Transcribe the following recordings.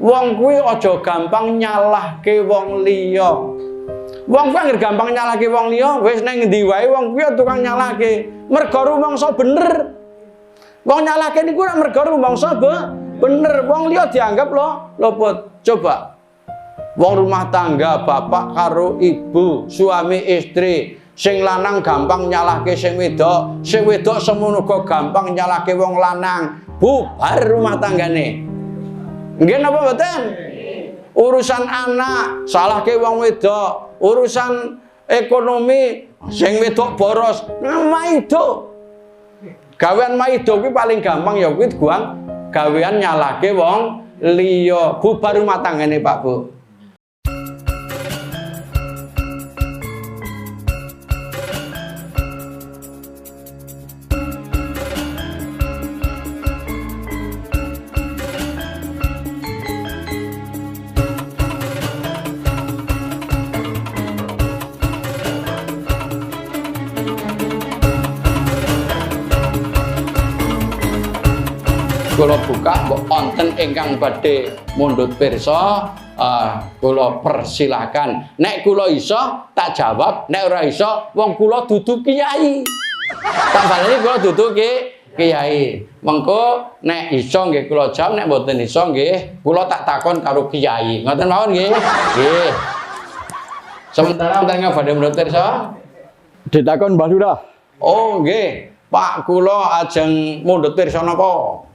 Wong kuwi aja gampang nyalahke wong liya. Wong kuwi anggere gampang nyalahke wong liya, wis nang ngendi wae wong kuwi tukang nyalahke. Mergo rumangsa bener. Wong nyalahke niku ora mergo rumangsa bener. Wong liya dianggap lopot. Coba. Wong rumah tangga, bapak karo ibu, suami istri, sing lanang gampang nyalahke sing wedok semono uga gampang nyalahke wong lanang. Bubar rumah tanggane. Nggih napa mboten? Urusan anak salahke wong wedok, urusan ekonomi sing wedok boros, maido. Gawean maido kuwi paling gampang ya kuwi gawean nyalahke wong liya. Bubar rumah tanggane Pak Bu. Kula buka mbok wonten ingkang badhe mundhut pirsa, kula persilakan. Nek kula iso tak jawab, nek ora iso wong kula dudu kiai. Tak baleni kula dudu kiai. Mengko nek iso nggih kula jawab, nek mboten iso nggih kula tak takon karo kiai. Ngoten mawon nggih. Nggih. Sementara wonten ingkang badhe mundhut pirsa Ditakon Mbah Lurah. Oh nggih, Pak kula ajeng mundhut pirsa napa?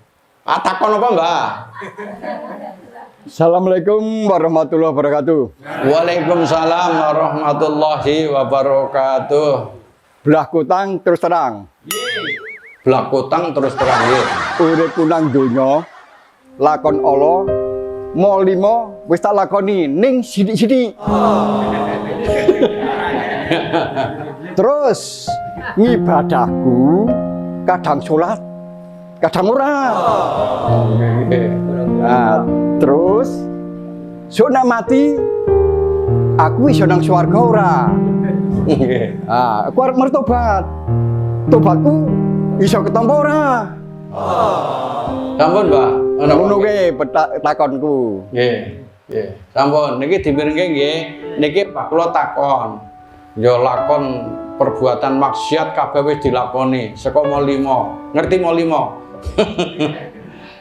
Takon apa Mbah? Assalamualaikum warahmatullahi wabarakatuh. Waalaikumsalam warahmatullahi wabarakatuh. Belah kutang terus terang. Belah kutang terus terang nggih. Urip nang donya lakon Allah mau 5 wis tak lakoni ning sithik-sithik. Terus ngibadahku kadang salat kadang ora. Nah, terus sok mati aku iso nang swarga ora. Aku arep mertobat. Tobatku iso ketampa ora. Sampun, Mbak. Ngono ge takonku. Nggih, nggih. Sampun niki dimirengke nggih. Niki Pak kula takon. Ya lakon perbuatan maksiat kabeh wis dilakoni saka mau 5. Ngerti mau 5?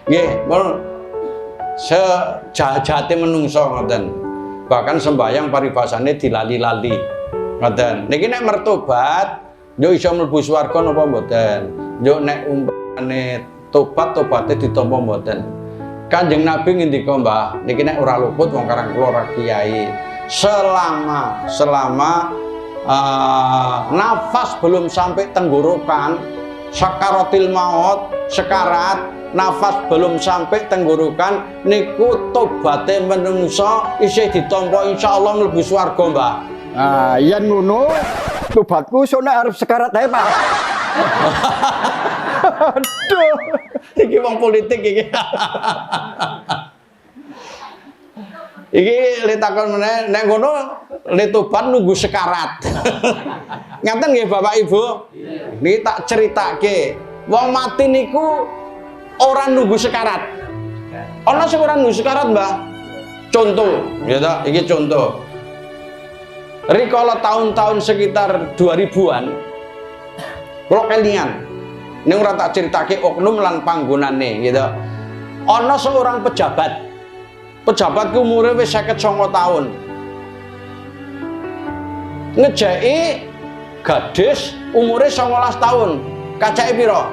Nggih, mun sejahat-jahate menungso ngoten. Bahkan sembahyang paribasane dilali-lali. Ngoten. Niki nek mertobat, yo iso mlebu swarga napa mboten? Yo nek umpamane tobat-tobate ditampa mboten. Kanjeng Nabi ngendika, Mbah, niki nek ora luput wong karang kula ora kiai. Selama nafas belum sampai tenggorokan, sakaratil maut, sekarat, nafas belum sampai tenggorokan, niku tobaté menungso isih ditampa insyaallah mlebu swarga, Mbah. Yen ngono, tobatku sok nek arep sekarat ae, Pak. Aduh, Iki wong politik iki. Iki le takon meneh nek ngono le tobat nunggu sekarat. Ngaten nggih Bapak Ibu? Niki tak critake. Wong mati niku ora nunggu sekarat. Ana sing ora nunggu sekarat, Mbah. Contoh, ya ta, iki contoh. Rikala tahun-tahun sekitar 2000-an kula kelingan. Ning ora tak critake oknum lan panggonane, gitu. Ana seorang pejabat. Pejabat ku umure wis 59 tahun. Ngejeki gadis umure 19 tahun. Kacake pira?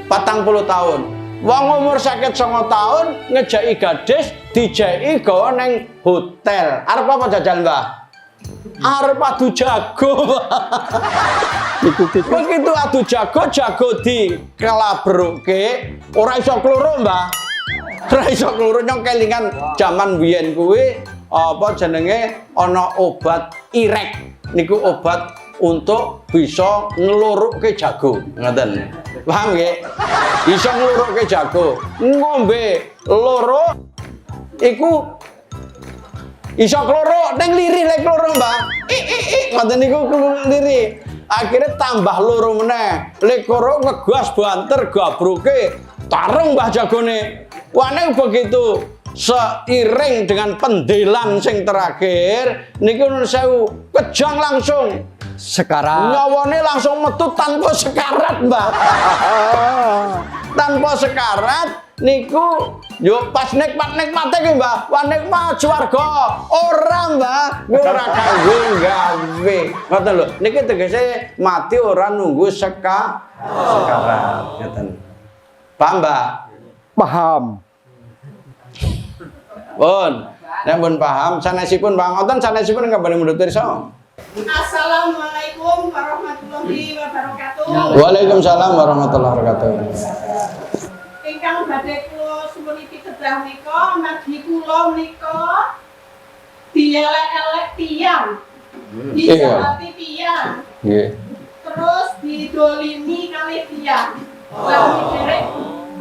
40 tahun. Wong umur 59 tahun ngejeki gadis dijeki gawa nang hotel. Arep apa jajal, Mbah? Arep adu jago. Begitu adu jago di kelabruke ora iso kloro, Mbah. Ora iso kloro nyong kelingan jaman biyen kuwi apa jenenge ana obat irek. Niku obat untuk bisa ngelurukke jago. Ngoten. Paham nggih? Iso ngelurukke jago. Ngombe loro iku iso kloro ning liri lek kloro, Mbah. Ngoten niku liri. Akhirnya tambah loro meneh. Lek kloro ngegas banter gabruke tarung Mbah jagone. Wane begitu seiring dengan pendelan sing terakhir niku nun sewu kejang langsung Sekarang nyawane langsung metu tanpa sekarat Mbah. Tanpa sekarat niku yo pas nikmat-nikmate ki Mbah, wah nikmat swarga. Ora Mbah, ora kanggo gawe. Ngoten lho, niki tegese mati ora nunggu sekarat. Ngoten. Paham Mbah? paham. Pun, nek pun paham, sanesipun paham ngoten sanesipun kabeh mundhut pirsa. Assalamualaikum warahmatullahi wabarakatuh. Waalaikumsalam warahmatullahi wabarakatuh. Ingkang badhe kula suwun pitedah menika margi kula menika dielek-elek tiyang. Dijahati tiyang. Nggih. Terus didolimi kalih tiyang. Lah derek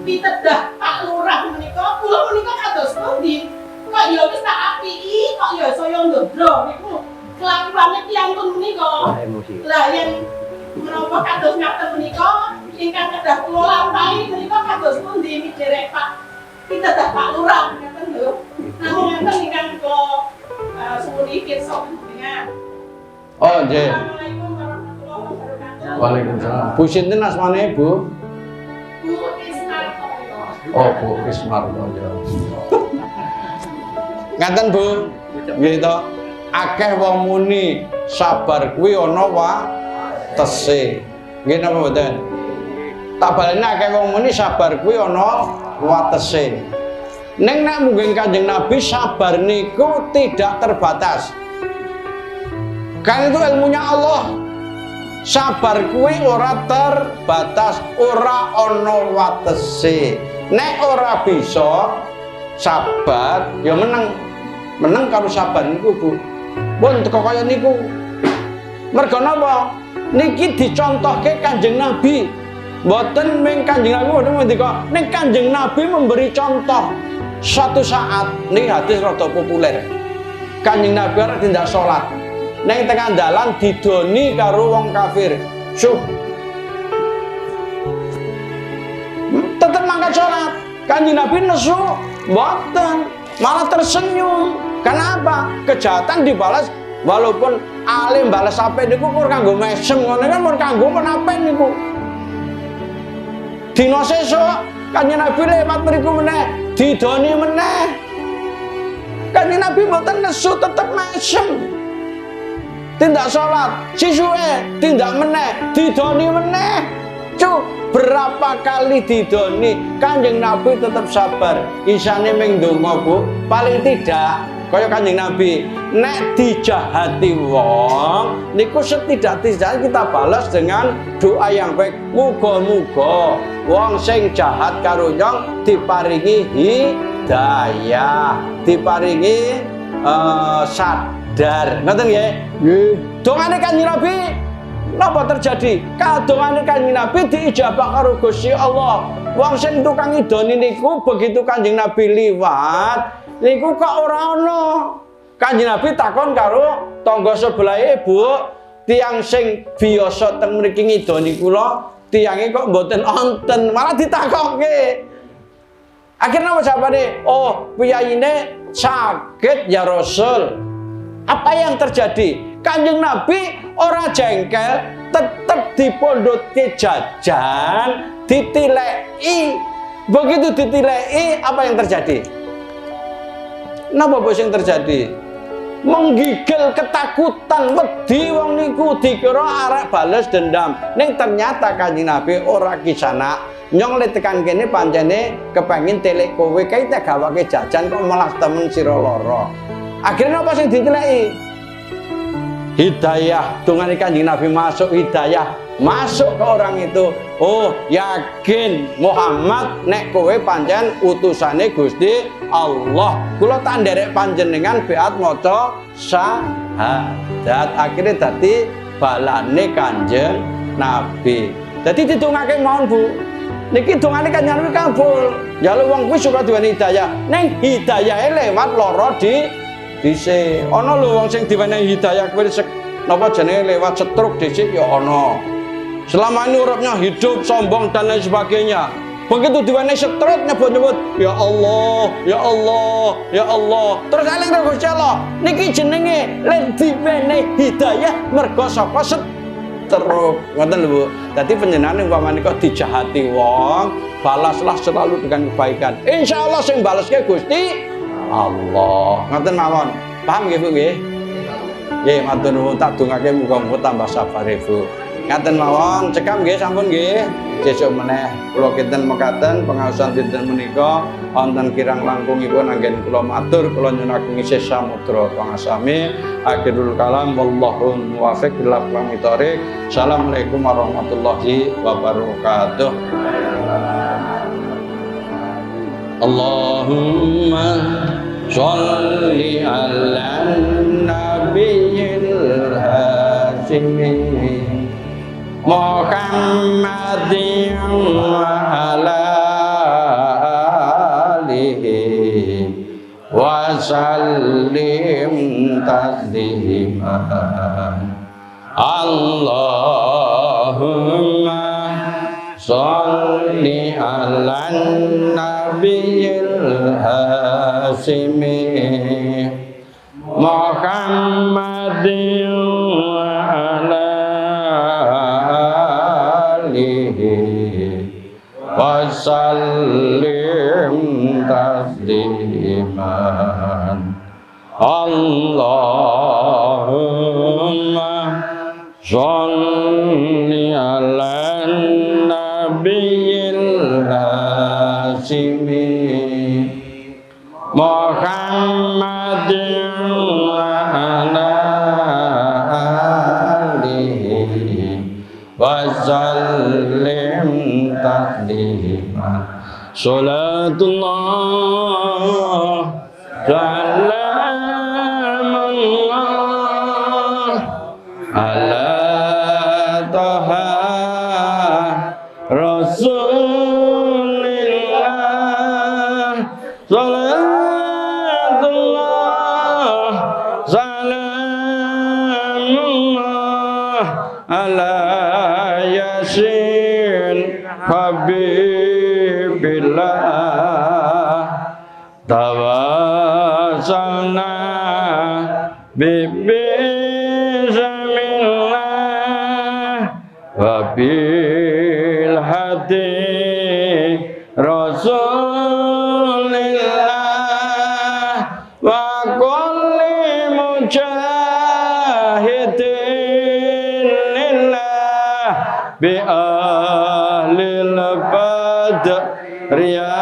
pitedah Pak Lurah menika kula menika kados pundi? Kok ya wis tak apiki, kok ya saya ndodro niku. Kelakuane tiyang pun menika. Lah yen menapa kados ngaten menika ingkang kedah kula lampahi menika kados pundi derek Pak pitedah Pak Lurah ngaten lho. Namung ngaten ingkang kula suwun pirsa panjenengan. Oh, nggih. Assalamualaikum warahmatullahi wabarakatuh. Waalaikumsalam. Bu sinten asmane, Bu? Bu Ismartoyo. Oh, Bu Ismartoyo. Ngaten, Bu. Nggih to. Akeh wong muni sabar kuwi ana watese. Nggih napa mboten? Tak baleni akeh wong muni sabar kuwi ana watese. Ning nek mungkin Kanjeng Nabi sabar niku tidak terbatas. Kan itu ilmunya Allah. Sabar kuwi ora terbatas, ora ana watese. Nek ora bisa sabar, ya meneng karo sabar niku, Bu. Pun teko kaya niku. Merga napa? Niki dicontohke Kanjeng Nabi. Mboten ming Kanjeng Nabi mboten ngendika, ning Kanjeng Nabi memberi contoh. Suatu saat niki hadis rada populer. Kanjeng Nabi ora tindak salat. Ning tengah dalan didoni karo wong kafir. Syuh. Tetep mangkat salat. Kanjeng Nabi nesu, mboten, malah tersenyum. Kenapa? Kejahatan dibalas walaupun alim balas apik niku mur kanggo mesem ngono kan mur kanggo menapa niku. Dina sesuk Kanjeng Nabi lewat mriku meneh, didoni meneh. Kanjeng Nabi mboten nesu tetep mesem. Tindak salat, sisuke tindak meneh, didoni meneh. Cuk, berapa kali didoni Kanjeng Nabi tetap sabar. Isane ming donga, Bu. Paling tidak kaya Kanjeng Nabi, nek dijahati wong niku setidak-tidaknya kita balas dengan doa yang baik. Muga-muga wong sing jahat karo nyong diparingi hidayah, diparingi sadar. Ngoten nggih? Nggih. Dongane Kanjeng Nabi napa terjadi? Kadongane Kanjeng Nabi diijabah karo Gusti Allah. Wong sing tukang idoni niku begitu Kanjeng Nabi liwat niku kok ora ana. Kanjeng Nabi takon karo tangga sebelahe, "Bu, tiyang sing biasa teng mriki ngidoni kula, tiyange kok mboten onten?" Malah ditakokke. Akhirnya apa jawabane? "Oh, piyayine sakit ya Rasul." Apa yang terjadi? Kanjeng Nabi ora jengkel, tetep dipondhotke jajan, ditileki. Begitu ditileki, apa yang terjadi? Napa bos yang terjadi? Menggigil ketakutan, wedi wong niku dikira arek bales dendam. Ning ternyata Kanjeng Nabi ora kisana. Nyong le tekan kene pancene kepengin telek kowe kae tak gawake jajan kok malah temen sira lara. Akhirnya apa sing ditileki? Hidayah, dungane Kanjeng Nabi masuk hidayah, masuk ke orang itu. Oh, yakin Muhammad nek kowe pancen utusane Gusti Allah. Kula tak nderek panjenengan beat maca syahadat. Akhirnya dadi balane Kanjeng Nabi. Dadi didongake mawon, Bu. Niki dongane Kanjeng Nabi kabul. Njaluk wong kuwi supaya diweni hidayah. Ning hidayahe lewat lara dhisik. Ana lho wong sing diwenehi hidayah kuwi napa jenenge lewat stroke dhisik ya ana. Selama ini uripnya hidup sombong dan lain sebagainya. Begitu diwane setrut nyebut-nyebut, ya Allah, ya Allah, ya Allah. Terus eling karo Gusti Allah. Niki jenenge len diwene hidayah mergo saka setruk. Ngoten lho, Bu. Dadi panjenengan umpamane kok dijahati wong, balaslah selalu dengan kebaikan. Insyaallah sing baleske Gusti Allah. Ngoten mawon. Paham nggih, Bu nggih? Nggih, matur nuwun tak dongake muga-muga tambah sabar, Bu. Ngaten mawon, cekam nggih sampun nggih. Sesuk meneh kula kinten mekaten pengaosan dinten menika wonten kirang langkungipun anggen kula matur kula nyunaken isih samudra pangasami. Akhirul kalam wallahu muwaffiq ila aqwamit thoriq. Assalamualaikum warahmatullahi wabarakatuh. Allahumma sholli ala nabiyil hasimi Muhammadin wa ala alihi wa sallim tasliman. Allahumma sholli ala nabiyil hasimi Muhammadin wa ala wa sallim tasliman. Allahumma sholli ala nabiyil hasimi Muhammadin wa ala alihi wa sallim tasliman. Salatullah salamullah ala taha rasulillah. Salatullah salamullah ala yasin habibillah. Tawassalna bismillah wa bil hadi rasulillah wa kulli mujahidin lillah bi ahlil badr ya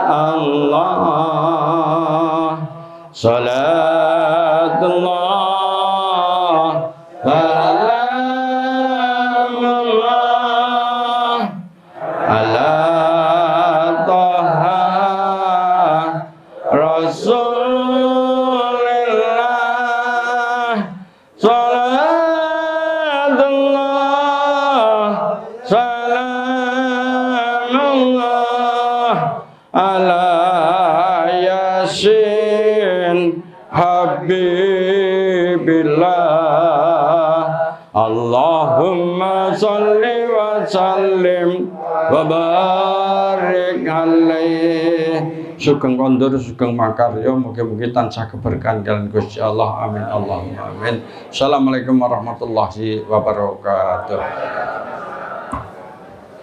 Allah. Salatullah salamullah ala taha rasulillah. Salatullah salamullah ala yasin habibillah. Allahumma sholli wa sallim wa barik alaihi. Sugeng kondur sugeng makarya mugi-mugi tansah keberkahan kalian Gusti Allah. Amin Allahumma amin. Assalamualaikum warahmatullahi wabarakatuh.